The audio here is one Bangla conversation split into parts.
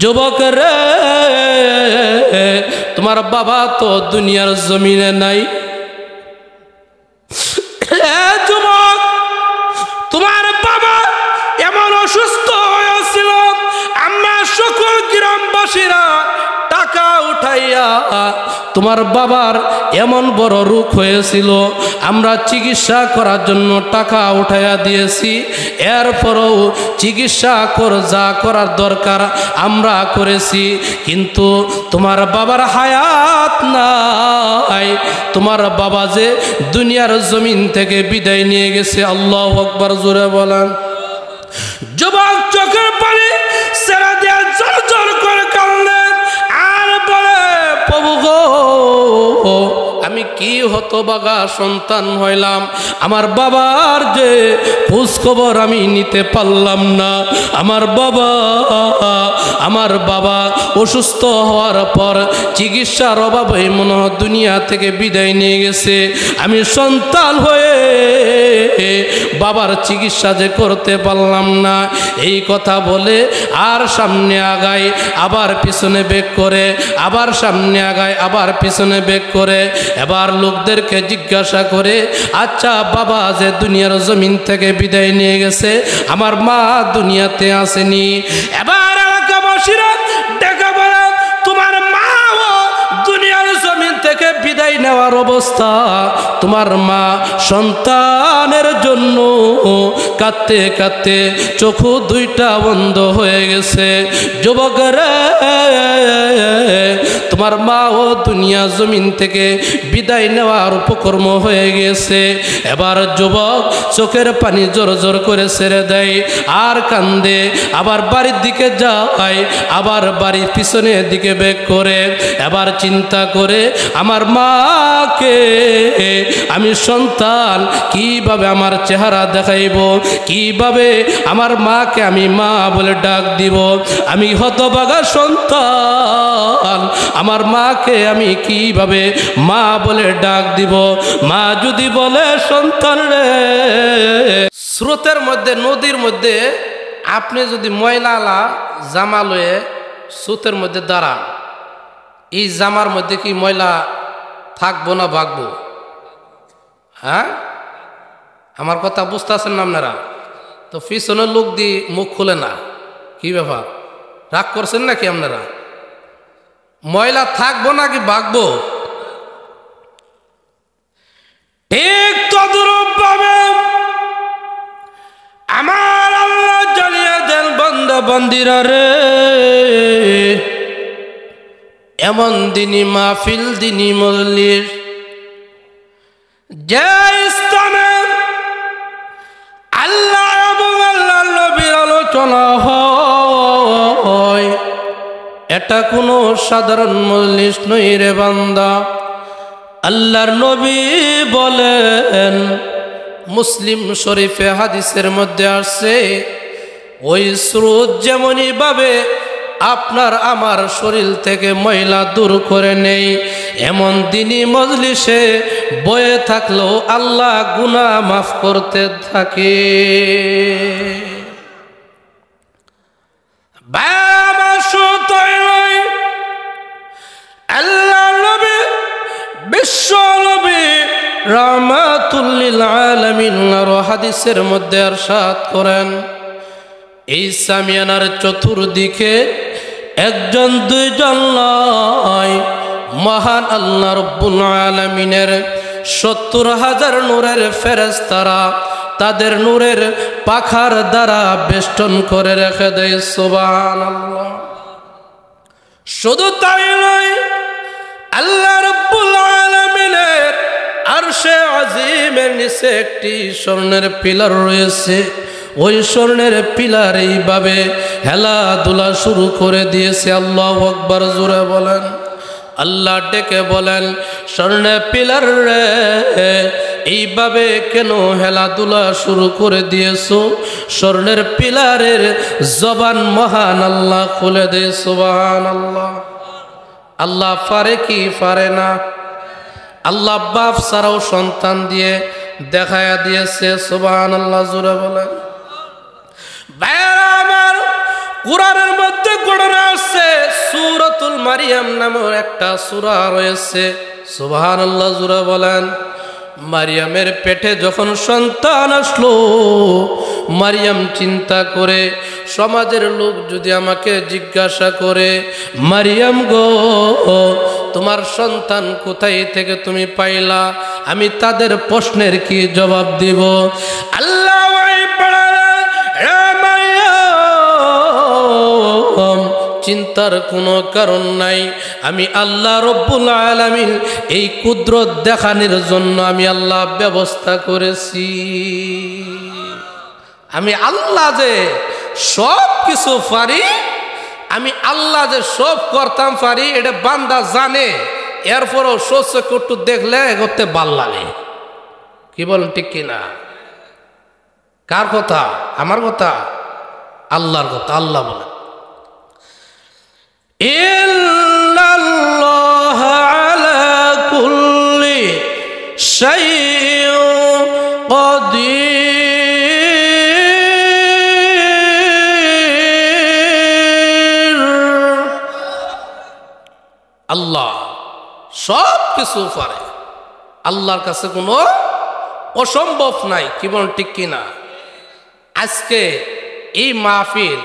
যুবক রে, তোমার বাবা তো দুনিয়ার জমিনে নাই। যুবক, তোমার বাবা এমন অসুস্থ হয়েছিল, আমরা সকল গ্রামবাসীরা টাকা উঠাইয়া তোমার বাবার এমন বড় রোগ হয়েছিল, আমরা চিকিৎসা করার জন্য টাকা উঠাইয়া দিয়েছি। এরপরও চিকিৎসা যা করার দরকার আমরা করেছি, কিন্তু তোমার বাবার হায়াত নাই। তোমার বাবা যে দুনিয়ার জমিন থেকে বিদায় নিয়ে গেছে। আল্লাহু আকবার, জোরে বলেন। যুবক চোখের পানি ছেড়ে দিয়ে জোর জোর করে কাঁদলেন আর বলে, প্রভু গো, আমি কি হতভাগা সন্তান হইলাম, আমার বাবার যে খোঁজ খবর আমি নিতে পারলাম না। আমার বাবা অসুস্থ হওয়ার পর চিকিৎসার অভাবে মনে হয় দুনিয়া থেকে বিদায় নিয়ে গেছে। আমি সন্তান হয়ে বাবার চিকিৎসা যে করতে পারলাম না। এই কথা বলে আর সামনে আগায়, আবার পিছনে বেক করে, আবার সামনে আগায়, আবার পিছনে বেক করে। এবার লোকদেরকে জিজ্ঞাসা করে, আচ্ছা বাবা যে দুনিয়ার জমিন থেকে বিদায় নিয়ে গেছে, আমার মা দুনিয়াতে আসেনি? এবার এলাকাবাসীরা ডেকে বলে, তোমার মাও দুনিয়ার জমিন থেকে বিদায় নেওয়ার অবস্থা, তোমার মা সন্তানের জন্য কাঁদতে কাঁদতে চোখু দুইটা বন্ধ হয়ে গেছে। যুবক রে, তোমার মাও দুনিয়া জমিন থেকে বিদায় নেওয়ার উপকর্ম হয়ে গেছে। এবার যুবক চোখের পানি জোর জোর করে ছেড়ে দেয় আর কান্দে। আবার বাড়ির দিকে যায়, আবার বাড়ির পিছনের দিকে বেক করে। এবার চিন্তা করে, আমার মাকে আমি সন্তান কিভাবে আমার চেহারা দেখাইব, কিভাবে আমার মাকে আমি মা বলে ডাক দিব? আমি হতভাগা সন্তান, আমার মাকে আমি কিভাবে মা বলে ডাক দিব? মা যদি বলে, সন্তান রে, স্রোতের মধ্যে, নদীর মধ্যে আপনি যদি ময়লা জামা লয়ে স্রোতের মধ্যে দাঁড়ান, এই জামার মধ্যে কি ময়লা থাকবো না ভাগবো? হ্যাঁ, আমার কথা বুঝতেছেন না আপনারা? তো পিছনের লোক দিয়ে মুখ খুলে না, কি ব্যাপার, রাগ করছেন নাকি আপনারা? ময়লা থাকবো নাকি ভাগবো? ঠিক তদ্রূপ ভাবে আমার আল্লাহ জানিয়ে দেন, বান্দা বান্দিরা রে, এমন দিনই মাহফিল, দিনই মজলিস, যে স্থানে আল্লাহ এবং আল্লাহ নবীর আলোচনা হয়, এটা কোনো সাধারণ মজলিস নয় রে বান্দা। আল্লাহর নবী বলেন, মুসলিম শরীফে হাদিসের মধ্যে আসছে, ওই স্রোত যেমনই ভাবে আপনার আমার শরীর থেকে ময়লা দূর করে নেই, এমন দিনই মজলিসে বয়ে থাকলেও আল্লাহ গুনাহ মাফ করতে থাকে। আল্লাহ নবী, বিশ্ব নবী রাহমাতুল লিল আলামিন হাদিসের মধ্যে ইরশাদ করেন, এই সামিয়ানার চতুর্দিকে একজন দুইজন নয়, মহান আল্লাহ রব্বুল আলামিনের ৭০,০০০ নূরের ফেরেশতারা তাদের নূরের পাখার দ্বারা বেষ্টন করে রেখে দেয়। সুবহানাল্লাহ। শুধু তাই নয়, আল্লাহ রব্বুল আলামিনের আরশে আজিমের নিচে একটি স্বর্ণের পিলার রয়েছে। ওই স্বর্ণের পিলার এইভাবে হেলাধুলা শুরু করে দিয়েছে। আল্লাহু আকবার, জোরে বলেন। আল্লাহ ডেকে বলেন, স্বর্ণের পিলার রে, এইভাবে কেন হেলাধুলা শুরু করে দিয়েছো? স্বর্ণের পিলারের জবান মহান আল্লাহ খুলে দেয়। সুবহানাল্লাহ। আল্লাহ পারে কি পারে না? আল্লাহ বাপ ছাড়াও সন্তান দিয়ে দেখায়া দিয়েছে। সুবহানাল্লাহ, জোরে বলেন। ভাইরা আমার, কুরআনের মধ্যে ঘটনা আসছে, মারিয়াম নামের একটা সূরা রয়েছে। সুবহানাল্লাহ, জোরে বলেন। মারিয়ামের পেটে যখন সন্তান আসলো, মারিয়াম চিন্তা করে, সমাজের লোক যদি আমাকে জিজ্ঞাসা করে, মারিয়াম গো তোমার সন্তান কোথায় থেকে তুমি পাইলা, আমি তাদের প্রশ্নের কি জবাব দিব? আল্লাহ চিন্তার কোনো কারণ নাই, আমি আল্লাহ রব্বুল আলামিন এই কুদরত দেখানোর জন্য আমি আল্লাহ ব্যবস্থা করেছি। আমি আল্লাহ যে সব কিছু পারি, আমি আল্লাহ যে সব করতাম পারি, এটা বান্দা জানে। এরপরও সহ্য একটু দেখলে করতে ভাল লাগে। কি বলেন, ঠিক কিনা? কার কথা? আমার কথা? আল্লাহর কথা। আল্লাহ বলেন, ইল্লাল্লাহ আলা কুল্লি শাইইন কাদির। আল্লাহ সব কিছু পারে, আল্লাহর কাছে কোনো অসম্ভব নাই। কি বলেন, ঠিক কিনা? আজকে এই মাহফিল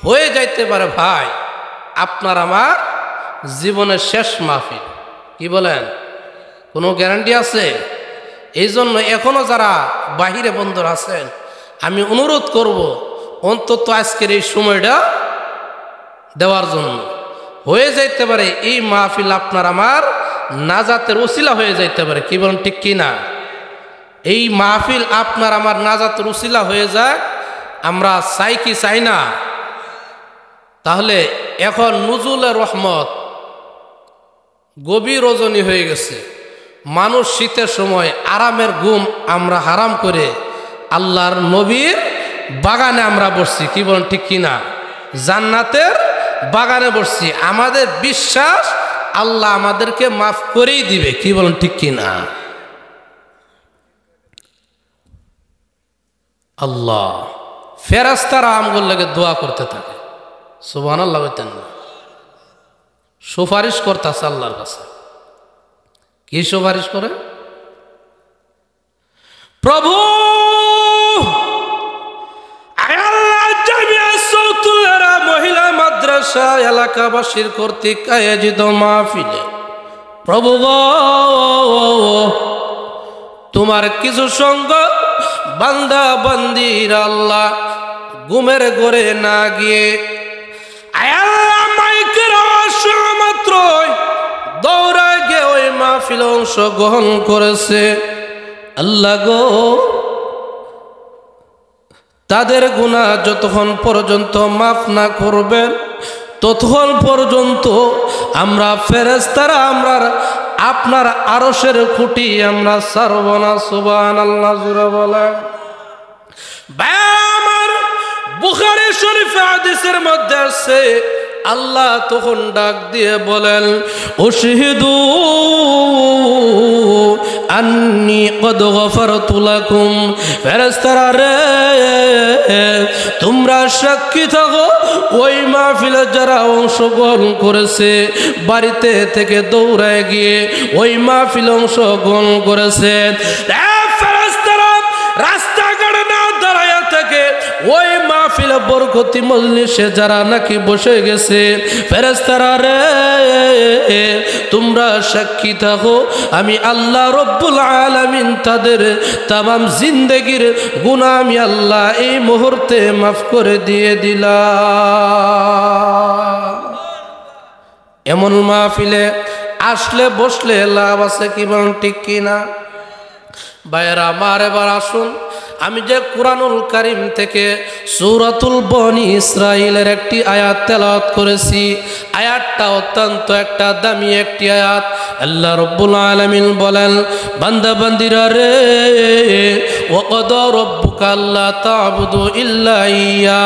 হয়ে যাইতে পারে ভাই আপনার আমার জীবনের শেষ মাহফিল। কি বলেন? কোনো গ্যারান্টি আছে? এই জন্য এখনো যারা বাহিরে বন্ধুরা আছেন, আমি অনুরোধ করব অন্তত আজকের এই সময়টা দেওয়ার জন্য। হয়ে যাইতে পারে এই মাহফিল আপনার আমার নাজাতের উসিলা হয়ে যাইতে পারে। কি বলেন, ঠিক কিনা? এই মাহফিল আপনার আমার নাজাতের উসিলা হয়ে যাক, আমরা চাই কি চাই না? তাহলে এখন নুজুলের রহমত, গভীর রজনী হয়ে গেছে। মানুষ শীতের সময় আরামের ঘুম আমরা হারাম করে আল্লাহর নবীর বাগানে আমরা বসছি। কি বলেন, ঠিক কিনা? জান্নাতের বাগানে বসছি। আমাদের বিশ্বাস আল্লাহ আমাদেরকে মাফ করেই দিবে। কি বলেন, ঠিক কিনা? আল্লাহ ফেরেশতারা আমগুলো লাগে দোয়া করতে থাকে। সুবহানাল্লাহ বলতেন না, সুপারিশ করতেছে আল্লাহর কাছে। কি সুপারিশ করে? প্রভু মহিলা মাদ্রাসা এলাকাবাসীর কর্তৃক আয়োজিত মাহফিলে প্রভু তোমার কিছু সঙ্গ বান্দা বান্দির আল্লাহ ঘুমের ঘরে না গিয়ে মাত্র দৌড়ায় গিয়ে ওই মাহফিলে অংশগ্রহণ করেছে। আল্লাহ গো, তাদের গুনাহ যতক্ষণ পর্যন্ত মাফ না করবেন ততক্ষণ পর্যন্ত আমরা ফেরেশতারা আমরা আপনার আরশের খুঁটি আমরা ছাড়ব না। সুবহানাল্লাহ, জোরে বলেন। আমার বুখারী শরীফে হাদিসের মধ্যে আছে, আল্লাহ তখন ডাক দিয়ে বলেন, উশহিদু আন্নী কদ গফারতু লাকুম। ফেরেশতারা রে, তোমরা সাক্ষী থাকো ওই মাহফিলে যারা অংশগ্রহণ করেছে, বাড়িতে থেকে দৌড়ায় গিয়ে ওই মাহফিলে অংশগ্রহণ করেছে। ফেরেশতারা রাস্তাঘাটে না দাঁড়ায়া থেকে ওই মাহফিলে বরকতি মজলিসে যারা নাকি বসে গেছে, ফেরেশতারা রে তোমরা সাক্ষী থাকো আমি আল্লাহ রব্বুল আলামিন তাদের তামাম জিন্দেগির গুনাহ আমি আল্লাহ এই মুহূর্তে মাফ করে দিয়ে দিলাম। এমন মাহফিলে আসলে বসলে লাভ আছে। কি বলেন, ঠিক কিনা? ভাইয়েরা আমার, এবার আসুন আমি যে কুরআনুল কারীম থেকে সূরাতুল বনি ইসরাঈলের একটি আয়াত তেলাওয়াত করেছি, আয়াতটা অত্যন্ত একটা দামি একটি আয়াত। আল্লাহ রাব্বুল আলামিন বলেন, বান্দা বান্দিরা রে, ওয়া ক্বাদা রাব্বুকা আল্লা তা'বুদু ইল্লা ইয়্যা।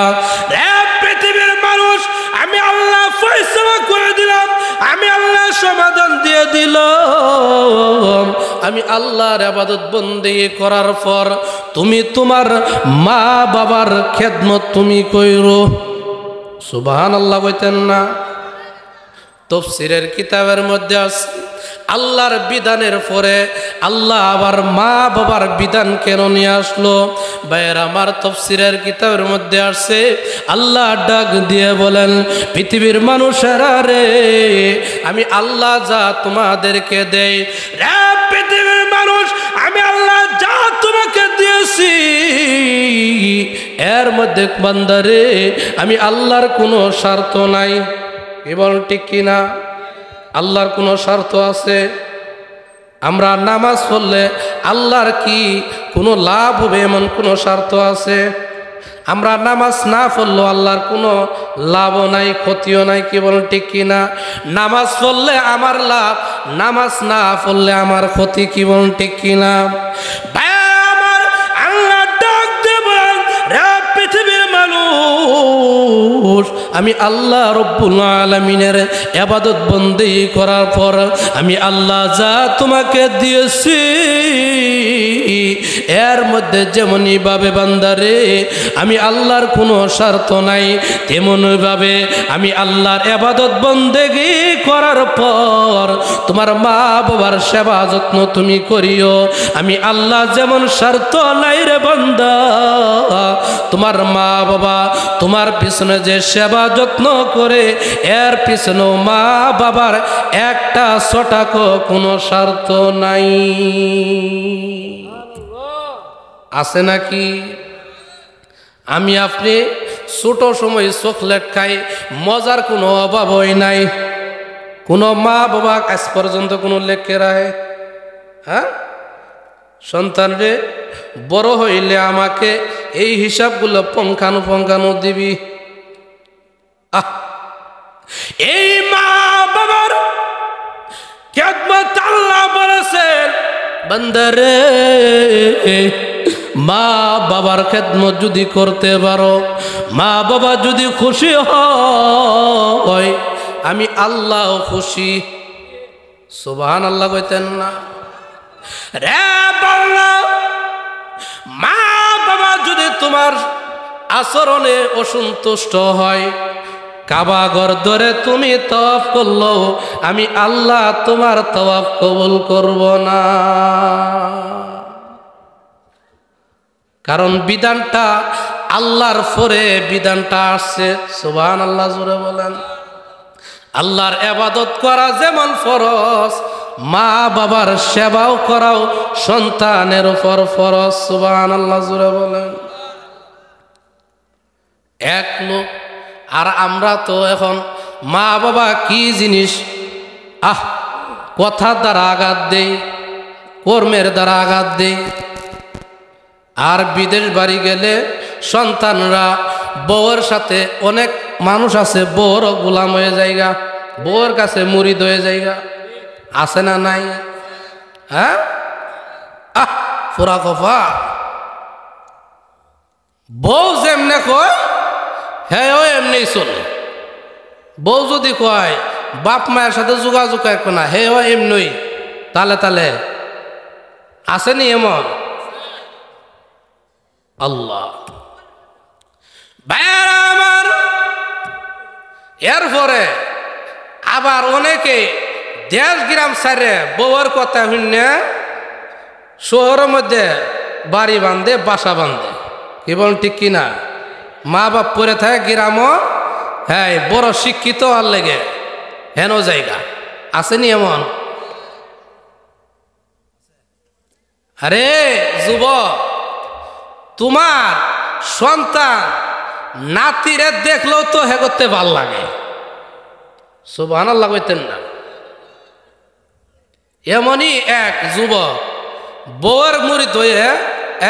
রে পৃথিবীর মানুষ, আমি আল্লাহ ফয়সালা করে দিলাম, আমি আল্লাহ সমাধান দিয়ে দিলাম। আমি আল্লাহর ইবাদত বন্দেগি করার পর তুমি তোমার মা বাবার খেদমত তুমি কইরো। সুবহানাল্লাহ বলতেন না? তাফসীরের কিতাবের মধ্যে আছে আল্লাহর বিধানের পরে আল্লাহ আবার মা বাবার বিধান কেন নিয়ে আসলো? ভাইয়ের আমার, তাফসীরের কিতাবের মধ্যে আসছে আল্লাহ ডাক দিয়ে বলেন, পৃথিবীর মানুষেরা রে, আমি আল্লাহ যা তোমাদেরকে দেই, রে পৃথিবীর মানুষ, আমি আল্লাহ যা তোমাকে দিয়েছি এর মধ্যে বান্দারে আমি আল্লাহর কোনো স্বার্থ নাই। এবার ঠিক কিনা? আল্লাহর কোনো স্বার্থ আছে? আমরা নামাজ পড়লে আল্লাহর কি কোনো লাভ হবে এমন কোনো স্বার্থ আছে? আমরা নামাজ না পড়লেও আল্লাহর কোনো লাভও নাই, ক্ষতিও নাই। কি বলেন ঠিক কিনা? নামাজ পড়লে আমার লাভ, নামাজ না পড়লে আমার ক্ষতি। কি বলেন ঠিক কিনা? পৃথিবীর মানুষ, আমি আল্লাহ রব্বুল আলামিনের ইবাদত বন্দেগি করার পর আমি আল্লাহ যা তোমাকে দিয়েছি এর মধ্যে যেমনই ভাবে বান্দারে আমি আল্লাহর কোনো স্বার্থ নাই, তেমনই ভাবে আমি আল্লাহর ইবাদত বন্দেগি করার পর তোমার মা বাবার সেবা যত্ন তুমি করিও। আমি আল্লাহ যেমন স্বার্থ নাই রে বান্দা, তোমার মা বাবা তোমার পিছনে যে সেবা যত্ন করে এর পিছনেও মা বাবার একটা ছটাকও কোনো স্বার্থ নাই। আছে নাকি? আমি আপনি ছোট সময় চকলেট খাই, মজার কোনো অভাব হয় নাই। কোনো মা বাবা আজ পর্যন্ত কোনো লেখে রাখে? হ্যাঁ, সন্তান রে বড় হইলে আমাকে এই হিসাবগুলো পঙ্খানু দিবি। এই মা বাবার কিয়ামত আল্লাহ বলেছেন, বান্দারে মা বাবার খেদমত যদি করতে পারো, মা বাবা যদি খুশি হয়, আমি আল্লাহ খুশি। সুবহানাল্লাহ কইতেন না রে বাংলা? মা বাবা যদি তোমার আচরণে অসন্তুষ্ট হয়, কাবা ঘর ধরে তুমি তওয়াফ করলো, আমি আল্লাহ তোমার তওয়াফ কবুল করব না। কারণ বিধানটা আল্লাহর পরে বিধানটা আসছে। সুবহানাল্লাহ জোরে বলেন। আল্লাহর ইবাদত করা যেমন ফরজ, মা বাবার সেবাও করাও সন্তানের উপর ফরজ। সুবহানাল্লাহ জোরে বলেন। এক লোক আর আমরা তো এখন মা বাবা কি জিনিস কথার দ্বারা আঘাত দেই, কর্মের দ্বারা আঘাত দেই। আর বিদেশ বাড়ি গেলে সন্তানরা বউয়ের সাথে, অনেক মানুষ আছে বউরও গোলাম হয়ে যায়গা, বউয়ের কাছে মুরিদ হয়ে যায়গা। আছে না নাই? হ্যাঁ, পুরা কফা। বউ যেমনে কয় হ্যাঁ ও এমনি চলে। বউ যদি কয় বাপ মায়ের সাথে যোগাযোগ রাখো না, হে ও এমনি তালে তালে। আসেনি এমন? আল্লাহ ভাইয়ারা আমার, এরপরে আবার অনেকে দেশ গ্রাম সারে বউয়ের কথা শুনে শহরের মধ্যে বাড়ি বাঁধে, বাসা বাঁধে। কি বলেন ঠিক কিনা? মা বাপ পরে থাকে গ্রামও, হ্যাঁ বড় শিক্ষিত আর লেগে হেন জায়গা। আসেনি এমন? আরে যুবক, তোমার সন্তান নাতিরে দেখলেও তো হে করতে ভাল লাগে। সুবহানাল্লাহ কইতেন না? এমনই এক যুবক বউয়ের মুরিদ হয়ে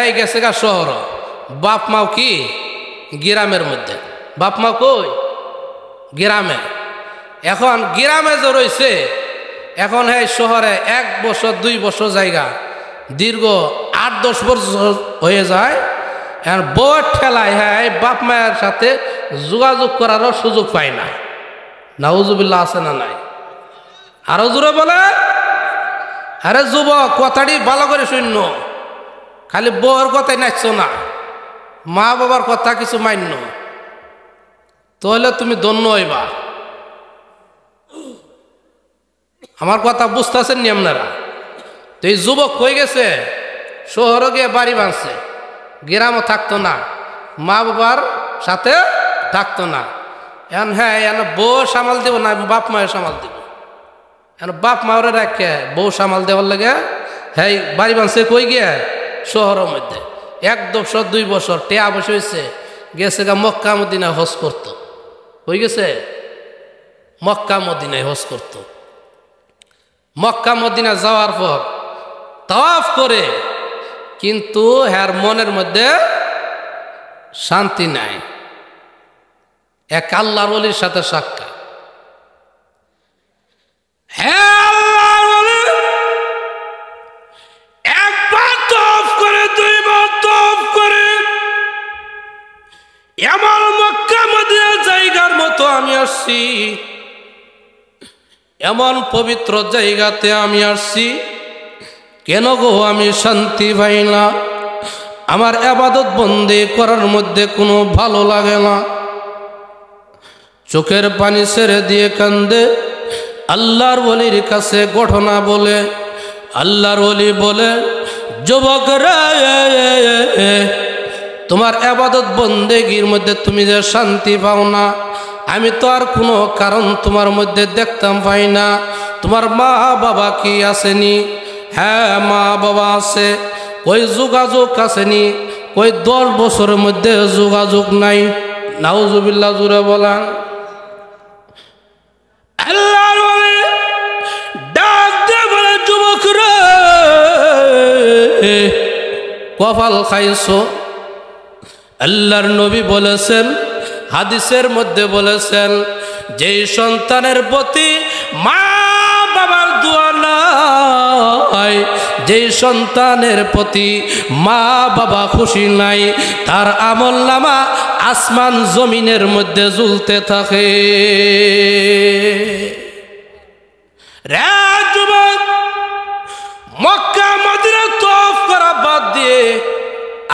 এই গেছে গা শহর, বাপ মাও কি গ্রামের মধ্যে। বাপ মা কই? গ্রামে। এখন গ্রামে যে রয়েছে, এখন এই শহরে 1 বছর 2 বছর জায়গা, দীর্ঘ 8-10 বছর হয়ে যায়। এখন বউয়ের ঠেলায় হ্যাঁ বাপ মায়ের সাথে যোগাযোগ করারও সুযোগ পায় না। নাউজুবিল্লাহ আছে না নাই? আরো জোরে বলে। আরে যুবক, কথাটি ভালো করে শূন্য, খালি বউয়ের কথাই নাচছো না, মা বাবার কথা কিছু মান্য, তাহলে তুমি ধন্য হইবা। আমার কথা বুঝতেছেন নি আপনারা? তো এই যুবক কই গেছে, শহরে গিয়ে বাড়ি বাঁধছে, গ্রামও থাকতো না, মা বাবার সাথে থাকতো না। এখন হ্যাঁ এখন বউ সামাল দেব না, বাপ মায়ের সামাল দেব। এখন বাপ মায়ের রাখে বউ সামাল দেওয়ার লাগে হ্যাঁ বাড়ি বাঁধছে কই গিয়ে, শহরের মধ্যে। 1 বছর 2 বছর টেয়া বসে হয়েছে, গেছে গা মক্কা মদিনায় হজ করতো। হয়ে গেছে মক্কা মদিনায় হজ করতো। মক্কা মদিনা যাওয়ার পর তাওয়াফ করে, কিন্তু হ্যার মনের মধ্যে শান্তি নাই। এক আল্লাহর ওলির সাথে সাক্ষাৎ। হ্যাঁ আল্লাহর ওলি একবার তাওয়াফ করে, 2 বার তাওয়াফ করে, এমন মক্কা মদিনা জায়গার মতো আমি আসছি, এমন পবিত্র জায়গাতে আমি আসছি, কেন গো আমি শান্তি পাই না? আমার ইবাদত বন্দি করার মধ্যে কোনো ভালো লাগে না। চোখের পানি ছেড়ে দিয়ে কান্দে। আল্লাহর ওলির কাছে ঘটনা বলে, আল্লাহর ওলি বলে, যুবক রে, তোমার ইবাদত বন্দেগীর মধ্যে তুমি যে শান্তি পাও না, আমি তো আর কোনো কারণ তোমার মধ্যে দেখতাম পাই না। তোমার মা বাবা কি আসেনি? হ্যাঁ মা বাবা আছে। ওই যোগাযোগ আসেনি? ওই 10 বছরের মধ্যে যোগাযোগ নাই। নাউজুবিল্লাহ জুড়ে বলেন। আল্লাহর ওলি ডাক দিয়ে বলে, যুবক রে, কপাল খাইছো। আল্লাহর নবী বলেছেন, হাদিসের মধ্যে বলেছেন, যেই সন্তানের প্রতি মা বাবার দোয়া নাই, যেই সন্তানের প্রতি মা বাবা খুশি নাই, তার আমলনামা আসমান জমিনের মধ্যে ঝুলতে থাকে। রে যুবক, মক্কা মদিনা তাওয়াফ করা বাদ দিয়ে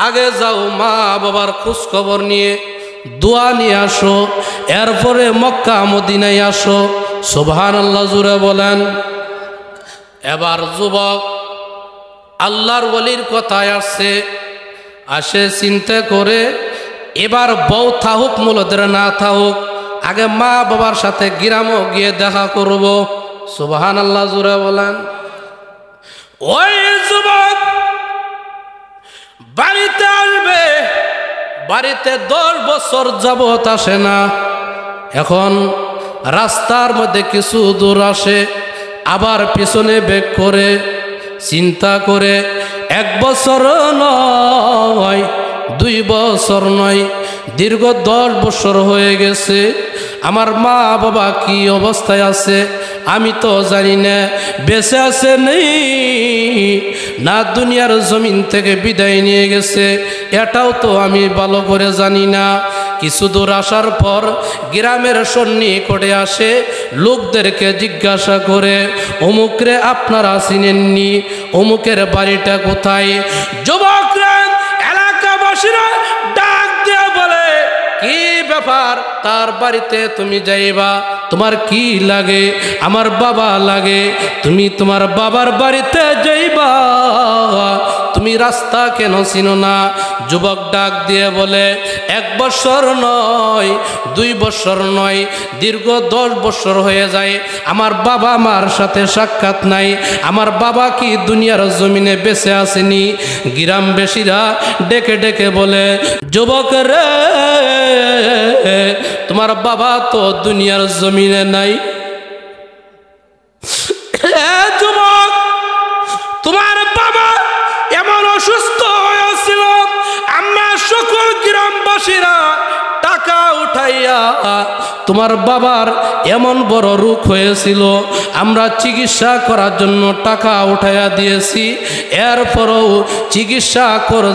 আগে যাও, মা বাবার খোঁজ খবর নিয়ে দোয়া নিয়ে আসো, এরপরে মক্কা মদিনায় আসো। সুবহানাল্লাহ জুড়ে বলেন। এবার যুবক আল্লাহর ওলির কথায় আসে চিন্তা করে, এবার বউ থাকুক মূলদের না থাকুক, আগে মা বাবার সাথে গ্রামও গিয়ে দেখা করব। সুবহানাল্লাহ জুড়ে বলেন। ওই যুবক বাড়িতে আসবে, বাড়িতে 10 বছর যাবত আসে না। এখন রাস্তার মধ্যে কিছু দূর আসে, আবার পিছনে ব্যাক করে, চিন্তা করে 1 বছর নয়, 2 বছর নয়, দীর্ঘ 10 বছর হয়ে গেছে। আমার মা বাবা কি অবস্থায় আছে আমি তো জানি না, বেঁচে আছে নেই না দুনিয়ার জমিন থেকে বিদায় নিয়ে গেছে, এটাও তো আমি ভালো করে জানি না। কিছু দূর আসার পর গ্রামের সন্নিকটে আসে, লোকদেরকে জিজ্ঞাসা করে, অমুকরে আপনারা চিনেননি? অমুকের বাড়িটা কোথায়? যুবকরা এলাকাবাসীরা ডাক দিয়ে বলে, কি ব্যাপার, তার বাড়িতে তুমি যাইবা? তোমার কি লাগে? আমার বাবা লাগে। তুমি তোমার বাবার বাড়িতে যাইবা, তুমি রাস্তা কেন চিনো না? যুবক ডাক দিয়ে বলে, 1 বছর নয়, 2 বছর নয়, দীর্ঘ 10 বছর হয়ে যায় আমার বাবা মার সাথে সাক্ষাৎ নাই। আমার বাবা কি দুনিয়ার জমিনে বেঁচে আসেনি? গ্রামবাসীরা ডেকে ডেকে বলে, যুবক রে, তোমার বাবা তো দুনিয়ার জমিনে নাই। যুবক, তোমার বাবা এমন অসুস্থ হয়েছিল, আমরা সকল গ্রামবাসীরা টাকা উঠাইয়া, তোমার বাবার এমন বড় রোগ হয়েছিল, আমরা চিকিৎসা করার জন্য টাকা উঠাইয়া দিয়েছি। এরপরও চিকিৎসা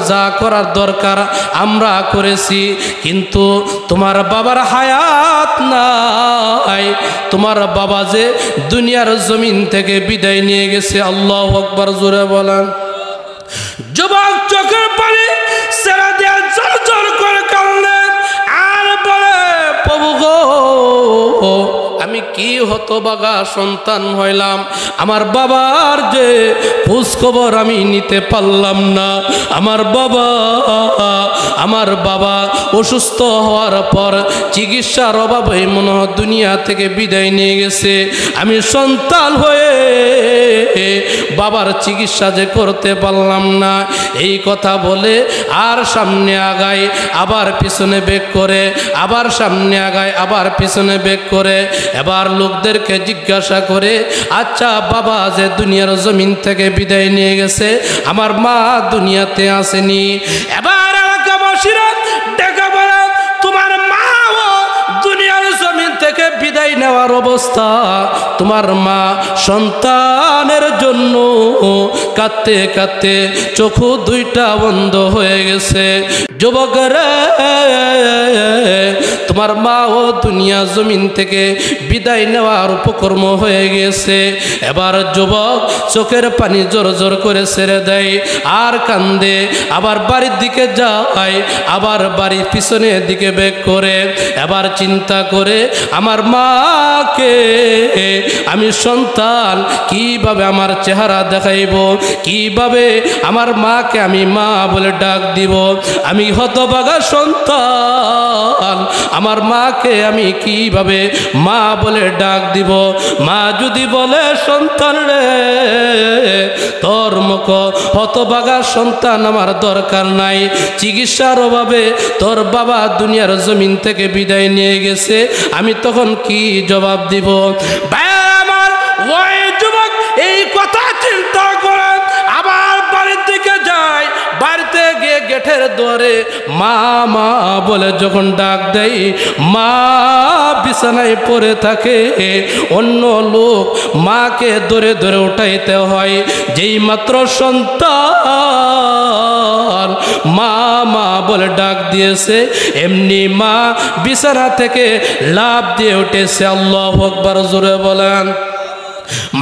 যা করার দরকার আমরা করেছি, কিন্তু তোমার বাবার হায়াত নাই। তোমার বাবা যে দুনিয়ার জমিন থেকে বিদায় নিয়ে গেছে। আল্লাহু আকবার জোরে বলেন। যুবক চোখের পানি ছেড়ে দিয়ে জোর জোর করে কাঁদলেন আর বলে, প্রভু গো, আমি আমি কি হতভাগা সন্তান হইলাম, আমার বাবার যে খোঁজ খবর আমি নিতে পারলাম না। আমার বাবা অসুস্থ হওয়ার পর চিকিৎসার অভাবে মনে হয় দুনিয়া থেকে বিদায় নিয়ে গেছে। আমি সন্তান হয়ে বাবার চিকিৎসা যে করতে পারলাম না, এই কথা বলে আর সামনে আগায়, আবার পিছনে বেক করে, আবার সামনে আগায়, আবার পিছনে বেক করে। এবার লোকদেরকে জিজ্ঞাসা করে, আচ্ছা বাবা যে দুনিয়ার জমিন থেকে বিদায় নিয়ে গেছে, আমার মা দুনিয়াতে আসেনি? এবার এলাকাবাসীরা ডেকে বলে, তোমার মাও দুনিয়ার জমিন থেকে বিদায় নেওয়ার অবস্থা, তোমার মা সন্তানের জন্য কাঁদতে কাঁদতে চোখু দুইটা বন্ধ হয়ে গেছে। যুবকরা, তোমার মাও দুনিয়া জমিন থেকে বিদায় নেওয়ার উপকর্ম হয়ে গেছে। এবার যুবক চোখের পানি জোর জোর করে ছেড়ে দেয় আর কান্দে, আবার বাড়ির দিকে যায়, আবার বাড়ির পিছনের দিকে বেক করে। এবার চিন্তা করে, আমার মাকে আমি সন্তান কিভাবে আমার চেহারা দেখাইব, কিভাবে আমার মাকে আমি মা বলে ডাক দিব? আমি হতভাগা সন্তান, আমার মাকে আমি কিভাবে মা বলে ডাক দিব? মা যদি বলে, সন্তান রে, তোর মুখ হতভাগা সন্তান আমার দরকার নাই, চিকিৎসার অভাবে তোর বাবা দুনিয়ার জমিন থেকে বিদায় নিয়ে গেছে, আমি তখন কি জবাব দিব? আমার ওই যুবক এই কথা চিন্তা করে আবার বাড়ির দিকে যায়। বাড়িতে গিয়ে গেটের দুয়ারে মা মা বলে যখন ডাক দেয়, মা বিছানায় পড়ে থাকে। অন্য লোক মাকে ধরে ধরে উঠাইতে হয়। যেই মাত্র সন্তান মা মা বলে ডাক দিয়েছে, এমনি মা বিছানা থেকে লাফ দিয়ে উঠেছে। আল্লাহু আকবার, জোরে বলেন।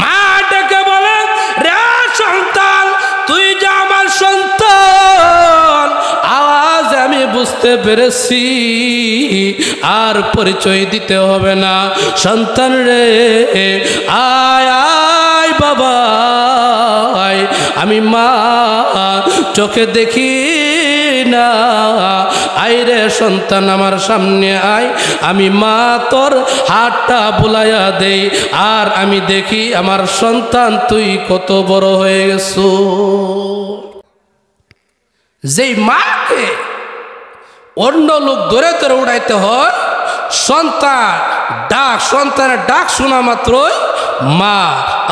মা ডেকে বলেন, রে সন্তান, তুই যে আমার সন্তান, আওয়াজ আমি বুঝতে পেরেছি, আর পরিচয় দিতে হবে না। সন্তান রে, আয় আয় বাবা, আমি মা চোখে দেখি না, আয় রে সন্তান আমার সামনে আয়, আমি মা তোর হাতটা বুলাইয়া দেই, আর আমি দেখি আমার সন্তান তুই কত বড় হয়ে গেছো। যেই মাকে অন্য লোক ধরে ধরে উড়াইতে হয়, সন্তানের ডাক শোনা মাত্রই মা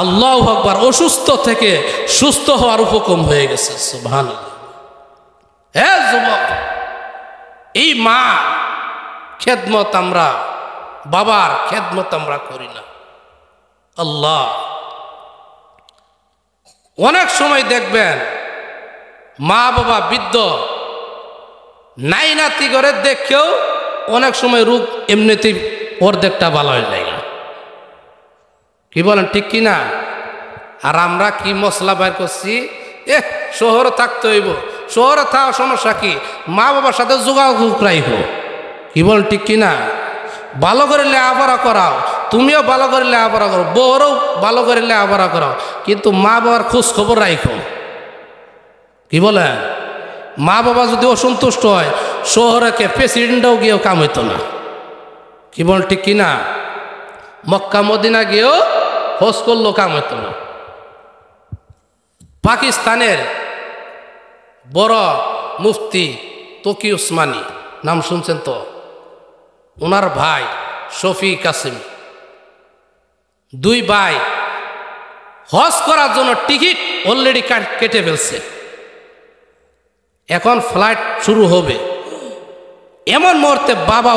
আল্লাহু আকবার অসুস্থ থেকে সুস্থ হওয়ার উপক্রম হয়ে গেছে। সুবহানাল্লাহ। হে যুবক, এই মা খেদমত আমরা, বাবার খেদমত আমরা করি না। আল্লাহ, অনেক সময় দেখবেন মা বাবা বৃদ্ধ নাই নাতি করে দেখেও অনেক সময় রোগ এমনিতেই অর্ধেকটা ভালো হয়ে যায়। কি বলেন, ঠিক কি না? আর আমরা কি মশলা বাইর করছি, শহরে থাকতে হইব, শহরে থাকা সমস্যা কি, মা বাবার সাথে যোগাযোগ রাইব। কি বলেন, ঠিক কি না? ভালো করে লেখাপড়া করাও, তুমিও ভালো করে লেখাপড়া করো, বউরও ভালো করে লেখাপড়া করাও, কিন্তু মা বাবার খোঁজ খবর রাখো। কি বলেন? মা বাবা যদি অসন্তুষ্ট হয়, শহরে প্রেসিডেন্টও গিয়েও কাম হইতো না। কি বলেন, ঠিক কি না? মক্কা মদিনা গিয়েও খোঁজ করলেও কাম হইতো না। পাকিস্তানের বড় মুফতি তকি উসমানী, নাম শুনছেন তো? ওনার ভাই শফি কাসিম, দুই ভাই হজ করার জন্য টিকিট অলরেডি কেটে ফেলছে। এখন ফ্লাইট শুরু হবে। এমন মুহূর্তে বাবা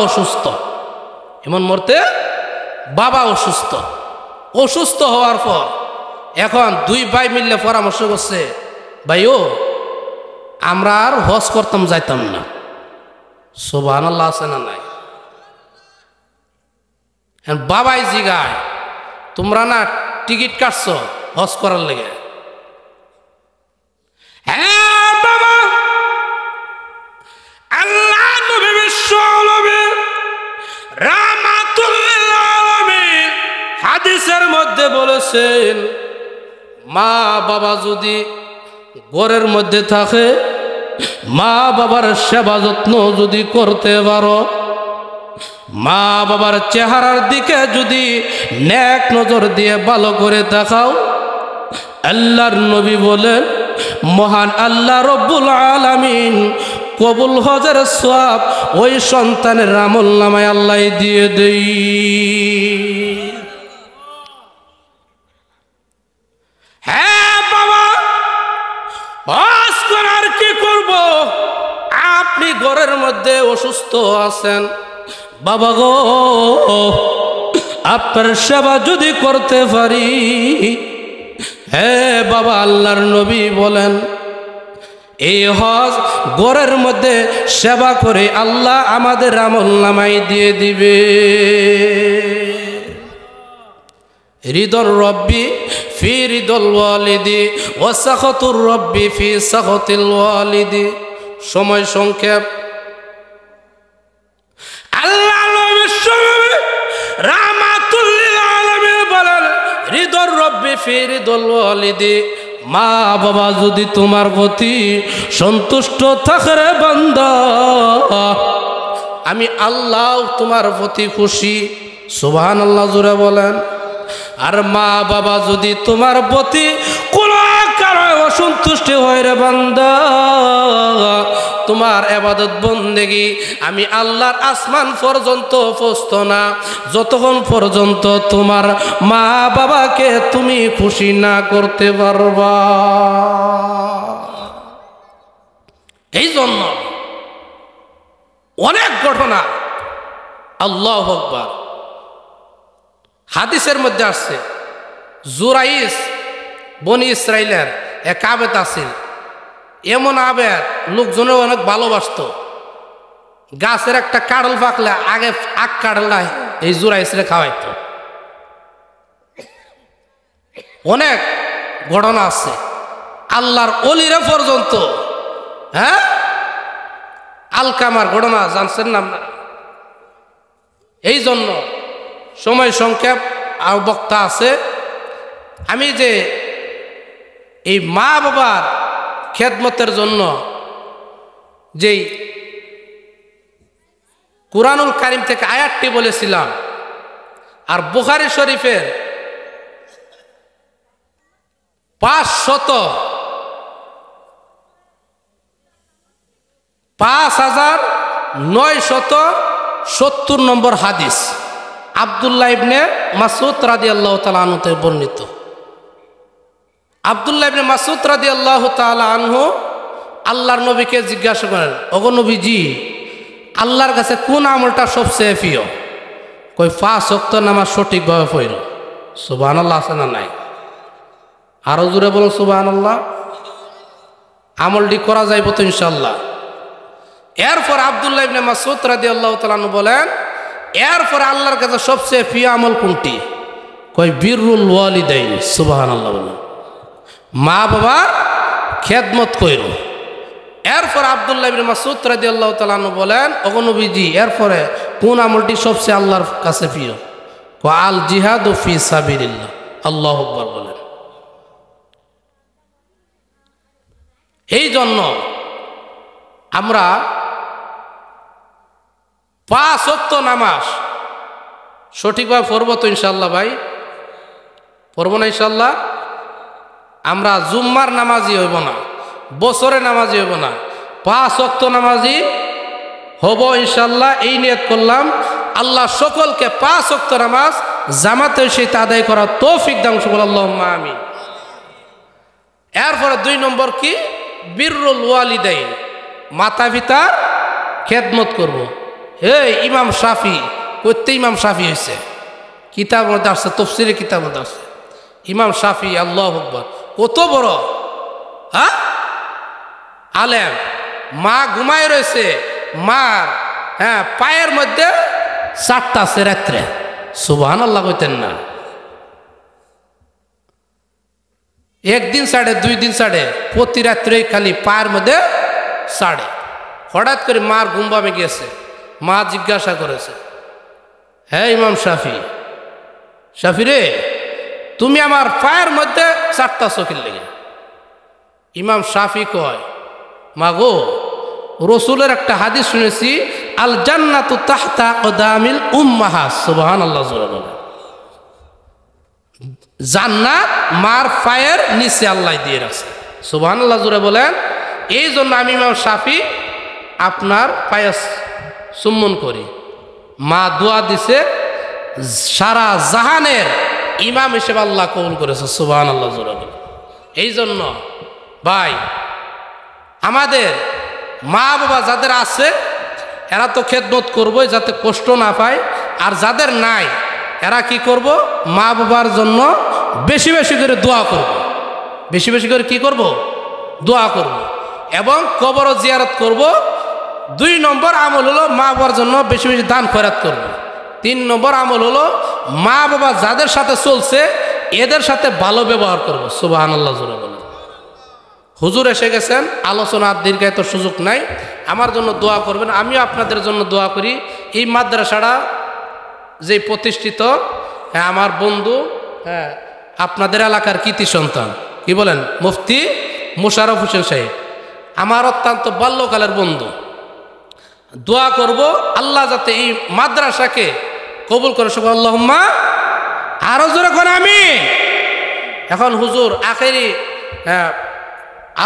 অসুস্থ, অসুস্থ হওয়ার পর এখন দুই ভাই মিললে পরামর্শ করছে, ভাইও আমরা আর হজ করতাম যাইতাম না। সুবহানাল্লাহ, আছে না নাই? বাবাই জিগায়, তোমরা না টিকিট কাটছো হজ করার লেগে? হ্যাঁ বাবা, আল্লাহ নবী বিশ্ব নবী রাহমাতুল লিল আলামিন হাদিসের মধ্যে বলেছেন মা বাবা যদি ঘরের মধ্যে থাকে, মা বাবার সেবা যত্ন যদি করতে পারো, মা বাবার চেহারার দিকে যদি নেক নজর দিয়ে ভালো করে দেখাও, আল্লাহর নবী বলেন মহান আল্লাহ রব্বুল আলামিন কবুল হজের সওয়াব ওই সন্তানের আমলনামায় আল্লাহ দিয়ে দেই। হ্যাঁ বাবা, হজ করার কি করব? আপনি ঘরের মধ্যে অসুস্থ আছেন, বাবা গো আপনার সেবা যদি করতে পারি, হ্যাঁ বাবা আল্লাহর নবী বলেন এই হজ ঘরের মধ্যে সেবা করে আল্লাহ আমাদের আমলনামায় দিয়ে দিবে। রিদর রব্বি ফি রিদল ওয়ালিদি ওয়া সাখাতুর রব্বি ফি সাখাতিল ওয়ালিদি। সময় সংক্ষেপ। আল্লাহ নবী রাহমাতুল লিল আলামিন বলেন রিদর রব্বি ফি রিদল ওয়ালিদি, মা বাবা যদি তোমার প্রতি সন্তুষ্ট থাকে রে বান্দা, আমি আল্লাহ তোমার প্রতি খুশি। সুবহানাল্লাহ জোরে বলেন। আর মা বাবা যদি তোমার প্রতি কোনো কারণে অসন্তুষ্ট হয় রে বান্দা, তোমার ইবাদত বন্দেগী আমি আল্লাহর আসমান পর্যন্ত পৌঁছতো না, যতক্ষণ পর্যন্ত তোমার মা বাবাকে তুমি খুশি না করতে পারবা। এই জন্য অনেক ঘটনা, আল্লাহু আকবার, হাদিসের মধ্যে আসছে জুরাইস বনি ইসরাইলের এক আবেদ আছিল। এমন আবেদ লোকজনের অনেক ভালোবাসত। গাছের একটা কাঁড়ল পাকলে আগে আগ কাঁড়লাই এই জুরাইসরে খাওয়াইতো। অনেক ঘটনা আছে, আল্লাহর অলিরা পর্যন্ত। হ্যাঁ, আলকামার ঘটনা জানছেন না আপনারা? এই জন্য সময় সংক্ষেপ, আর বক্তা আছে। আমি যে এই মা বাবার খেদমতের জন্য যেই কুরআনুল কারীম থেকে আয়াতটি বলেছিলাম, আর বুখারী শরীফের 5970 নম্বর হাদিস, আব্দুল্লাহ ইবনে মাসউদ রাদিয়াল্লাহু তাআলা আনহু থেকে বর্ণিত। আব্দুল্লাহ ইবনে মাসউদ রাদিয়াল্লাহু তাআলা আনহু আল্লাহর নবীকে জিজ্ঞাসা করেন, ওগো নবীজি, আল্লাহর কাছে কোন আমলটা সবচেয়ে প্রিয়? কই 5 ওয়াক্ত নামাজ সঠিকভাবে পড়ো। সুবহানাল্লাহ আছে না নাই? আরো জোরে বলুন সুবহানাল্লাহ। আমলটি করা যাইব তো ইনশাআল্লাহ। এরপর আব্দুল্লাহ ইবনে মাসউদ রাদিয়াল্লাহু তাআলা আনহু বলেন, এরপর আল্লাহর কাছে সবচেয়ে প্রিয় আমল কোনটি? কই বিররুল ওয়ালিদাইন। সুবহানাল্লাহ বলেন, মা বাবার খেদমত কইরো। এরপর আব্দুল্লাহ ইবনে মাসউদ রাদিয়াল্লাহু তাআলা আনহু বলেন, ওগো নবীজি, এরপরে কোন আমলটি সবচেয়ে আল্লাহর কাছে প্রিয়? কই আল জিহাদু ফি সাবিলিল্লাহ। আল্লাহু আকবার বলেন। এই জন্য আমরা 5 ওয়াক্ত নামাজ সঠিকভাবে পড়ব তো ইনশাআল্লাহ? ভাই পড়ব না ইনশাআল্লাহ? আমরা জুম্মার নামাজি হইব না, বছরে নামাজি হইব না, 5 ওয়াক্ত নামাজি হব ইনশাআল্লাহ। এই নিয়ত করলাম। আল্লাহ সকলকে 5 ওয়াক্ত নামাজ জামাতের সাথে আদায় করার তৌফিক দান করুন, আল্লাহুম্মা আমিন। এরপরে 2 নম্বর কি? বিররুল ওয়ালিদাইন, মাতা পিতার খেদমত করব। এই ইমাম শাফি, কইতে ইমাম শাফি হয়েছে, কিতাব মধ্যে আসছে, তাফসীরের কিতাব মধ্যে আসছে ইমাম শাফি। আল্লাহু আকবার, কত বড় আলেম। মা ঘুমায় রয়েছে, মার পায়ের মধ্যে 4টা আছে রাত্রে। সুবহানাল্লাহ কইতেন না? একদিন ছাড়ে, 2 দিন ছাড়ে, প্রতি রাত্রে খালি পায়ের মধ্যে ছাড়ে। হঠাৎ করে মার ঘুম ভাবে গিয়েছে। মা জিজ্ঞাসা করেছে, হ্যাঁ ইমাম শাফি, শাফি রে, তুমি আমার পায়ের মধ্যে চারটা চকির লেগে। ইমাম শাফি কয়, মাগো, রসুলের একটা হাদিস শুনেছি, আল জান্নাতু তাহতা কদামিল উম্মাহাত। সুবহানাল্লাহ জোরে বলেন। জান্নাত মার পায়ের নিচে আল্লাহ দিয়ে রাখছে। সুবহানাল্লাহ জোরে বলেন। এই জন্য আমি ইমাম শাফি আপনার পায়ে চুম্বন করি। মা দোয়া দিছে, সারা জাহানের ইমাম হিসেবে আল্লাহ কবুল করেছে। সুবহানাল্লাহ জোরে বলেন। এই জন্য ভাই, আমাদের মা বাবা যাদের আছে এরা তো খেদমত করবই, যাতে কষ্ট না পায়। আর যাদের নাই এরা কি করব? মা বাবার জন্য বেশি বেশি করে দোয়া করব। বেশি বেশি করে কি করব? দোয়া করব। এবং কবর জিয়ারত করব। 2 নম্বর আমল হলো মা বাবার জন্য বেশি বেশি দান খয়রাত করব। 3 নম্বর আমল হলো মা বাবা যাদের সাথে চলছে এদের সাথে ভালো ব্যবহার করব। সুবহানাল্লাহ জোরে বলেন। হুজুর এসে গেছেন, আলোচনার দীর্ঘায়িত সুযোগ নাই, আমার জন্য দোয়া করবেন, আমিও আপনাদের জন্য দোয়া করি। এই মাদ্রাসাটা যে প্রতিষ্ঠিত, হ্যাঁ আমার বন্ধু, হ্যাঁ আপনাদের এলাকার কৃতি সন্তান, কি বলেন, মুফতি মোশাররফ হোসেন সাহেব, আমার অত্যন্ত বাল্যকালের বন্ধু। দোয়া করব আল্লাহ যাতে এই মাদ্রাসাকে কবুল করে। সব আল্লাহুম্মা, আরো জোরে করে আমি। এখন হুজুর আখেরি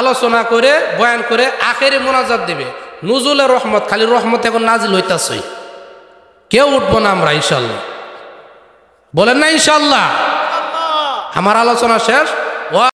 আলোচনা করে বয়ান করে আখেরি মোনাজাত দিবে। নুজুলের রহমত, খালি রহমত এখন নাজিল হইতাছে, কেউ উঠবো না আমরা ইনশাল্লাহ। বলেন না ইনশাল্লাহ। আমার আলোচনা শেষ।